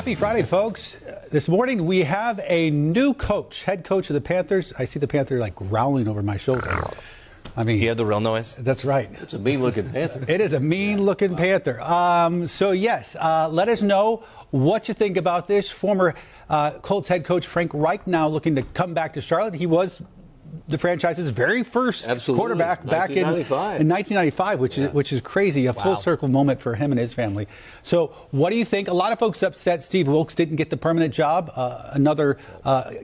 Happy Friday, folks. This morning we have a new coach, head coach of the Panthers. I see the Panther like growling over my shoulder. I mean, you have the real noise? That's right. It's a mean-looking Panther. It is a mean-looking Panther. So, yes, let us know what you think about this. Former Colts head coach Frank Reich now looking to come back to Charlotte. He was the franchise's very first quarterback back in 1995, which is crazy, a full circle moment for him and his family. So what do you think? A lot of folks upset Steve Wilks didn't get the permanent job. Another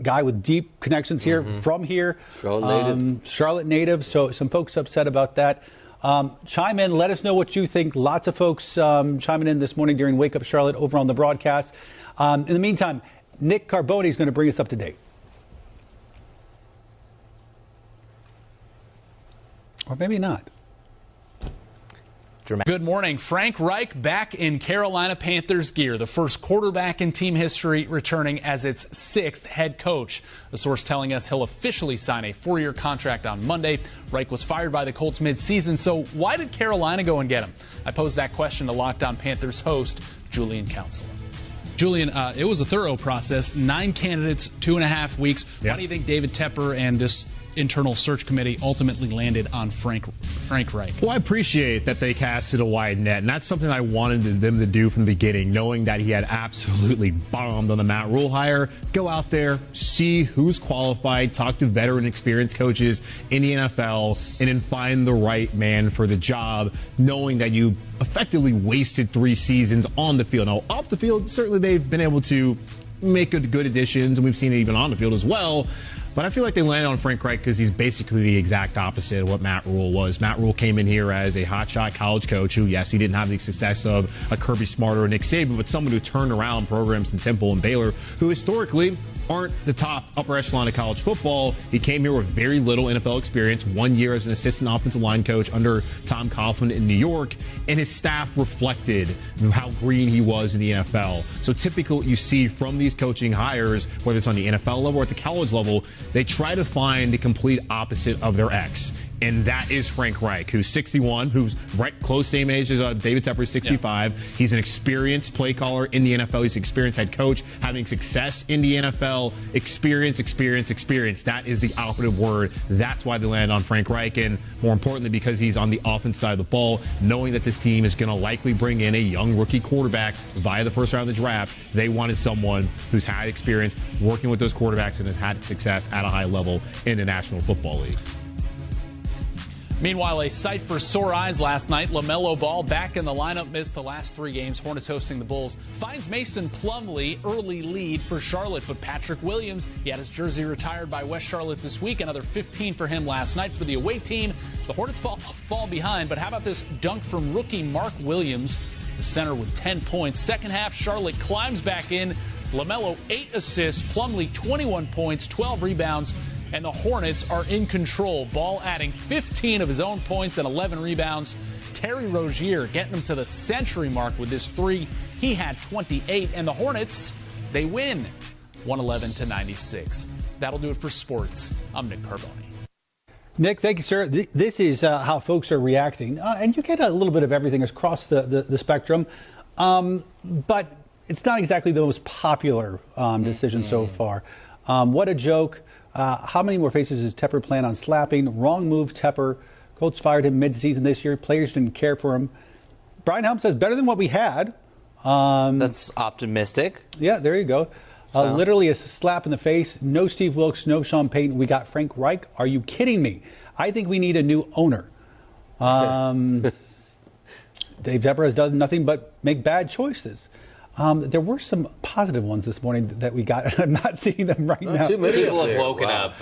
guy with deep connections here, from here, Charlotte native. So some folks upset about that. Chime in. Let us know what you think. Lots of folks chiming in this morning during Wake Up Charlotte over on the broadcast. In the meantime, Nick Carboni is going to bring us up to date. Or maybe not. Good morning. Frank Reich back in Carolina Panthers gear, the first quarterback in team history returning as its 6th head coach. A source telling us he'll officially sign a 4-year contract on Monday. Reich was fired by the Colts midseason, so why did Carolina go and get him? I posed that question to Locked On Panthers host Julian Council. Julian, it was a thorough process. 9 candidates, 2.5 weeks. Why do you think David Tepper and this internal search committee ultimately landed on Frank Reich? Well, I appreciate that they casted a wide net, and that's something I wanted them to do from the beginning, knowing that he had absolutely bombed on the Matt Rule hire. Go out there, see who's qualified, talk to veteran experienced coaches in the NFL, and then find the right man for the job, knowing that you effectively wasted 3 seasons on the field. Now, off the field, certainly they've been able to make good additions, and we've seen it even on the field as well. But I feel like they landed on Frank Reich because he's basically the exact opposite of what Matt Rule was. Matt Rule came in here as a hotshot college coach who, yes, he didn't have the success of a Kirby Smart or a Nick Saban, but someone who turned around programs in Temple and Baylor who historically aren't the top upper echelon of college football. He came here with very little NFL experience, 1 year as an assistant offensive line coach under Tom Coughlin in New York, and his staff reflected how green he was in the NFL. So typically what you see from these coaching hires, whether it's on the NFL level or at the college level, they try to find the complete opposite of their ex. And that is Frank Reich, who's 61, who's right close same age as David Tepper, 65. Yeah. He's an experienced play caller in the NFL. He's an experienced head coach, having success in the NFL. Experience. That is the operative word. That's why they land on Frank Reich. And more importantly, because he's on the offense side of the ball, knowing that this team is going to likely bring in a young rookie quarterback via the first round of the draft, they wanted someone who's had experience working with those quarterbacks and has had success at a high level in the National Football League. Meanwhile, a sight for sore eyes last night. LaMelo Ball back in the lineup, missed the last 3 games. Hornets hosting the Bulls. Finds Mason Plumlee early lead for Charlotte, but Patrick Williams, he had his jersey retired by West Charlotte this week. Another 15 for him last night for the away team. The Hornets fall behind, but how about this dunk from rookie Mark Williams, the center with 10 points. Second half, Charlotte climbs back in. LaMelo 8 assists, Plumlee 21 points, 12 rebounds. And the Hornets are in control. Ball adding 15 of his own points and 11 rebounds. Terry Rozier getting him to the century mark with his 3. He had 28. And the Hornets, they win 111-96. That'll do it for sports. I'm Nick Carboni. Nick, thank you, sir. This is how folks are reacting. And you get a little bit of everything across the spectrum. But it's not exactly the most popular decision so far. What a joke. How many more faces does Tepper plan on slapping? Wrong move, Tepper. Colts fired him mid-season this year. Players didn't care for him. Brian Helm says better than what we had. That's optimistic. Yeah, there you go. Literally a slap in the face. No Steve Wilks, no Sean Payton. We got Frank Reich. Are you kidding me? I think we need a new owner. Dave Tepper has done nothing but make bad choices. There were some positive ones this morning that we got. I'm not seeing them right now. Too many people have woken up.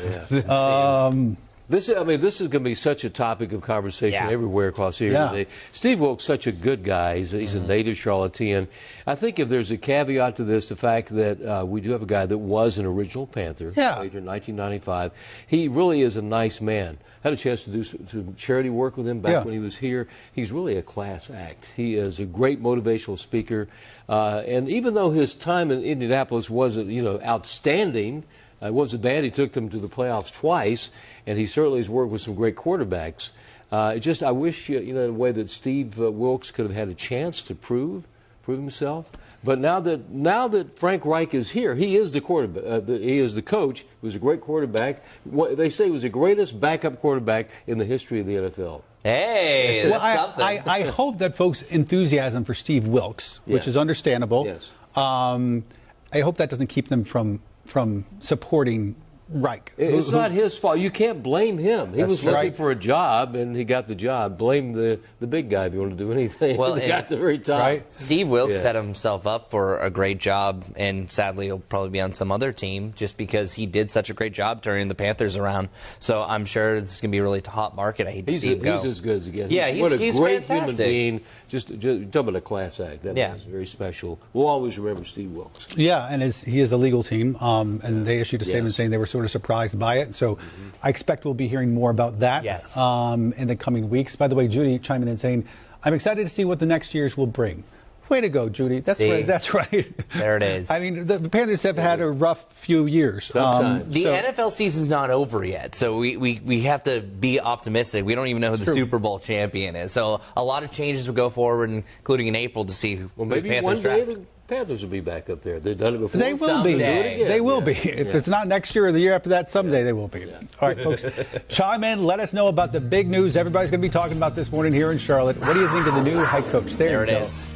This is going to be such a topic of conversation everywhere across here today. Steve Wilks, such a good guy. He's a native Charlottean. I think if there's a caveat to this, the fact that we do have a guy that was an original Panther, played in 1995. He really is a nice man. I had a chance to do some charity work with him back when he was here. He's really a class act. He is a great motivational speaker. And even though his time in Indianapolis wasn't, outstanding, it wasn't bad. He took them to the playoffs twice, and he certainly has worked with some great quarterbacks. I wish, in a way that Steve Wilks could have had a chance to prove himself. But now that Frank Reich is here, he is the quarterback. He is the coach. He was a great quarterback. They say he was the greatest backup quarterback in the history of the NFL. Hey, that's something. I hope that folks' enthusiasm for Steve Wilks, which is understandable. Yes. I hope that doesn't keep them from supporting Reich. It's not his fault. You can't blame him. He was looking right. for a job, and he got the job. Blame the big guy if you want to do anything. Well, he got the very top. Right. Steve Wilks set himself up for a great job, and sadly he'll probably be on some other team just because he did such a great job turning the Panthers around. So I'm sure this is going to be a really hot market. I hate to see him go. He's as good as he gets. Yeah, what a he's great fantastic. human being. Just talk about a class act. That was very special. We'll always remember Steve Wilks. Yeah, and he is a legal team, and they issued a statement saying they were sort of surprised by it. So I expect we'll be hearing more about that in the coming weeks. By the way, Judy chiming in saying, I'm excited to see what the next years will bring. Way to go, Judy. That's right. That's right. There it is. I mean, the Panthers have had a rough few years. Tough times. The NFL season's not over yet, so we have to be optimistic. We don't even know who the Super Bowl champion is. So a lot of changes will go forward, including in April, to see who maybe the Panthers one day draft. The Panthers will be back up there. They've done it before. They will be. Someday. They will be. If it's not next year or the year after that, someday they will be. All right, folks. Chime in. Let us know about the big news everybody's going to be talking about this morning here in Charlotte. What do you think of the new head coach? There it you go. is.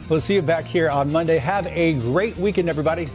We'll see you back here on Monday. Have a great weekend, everybody.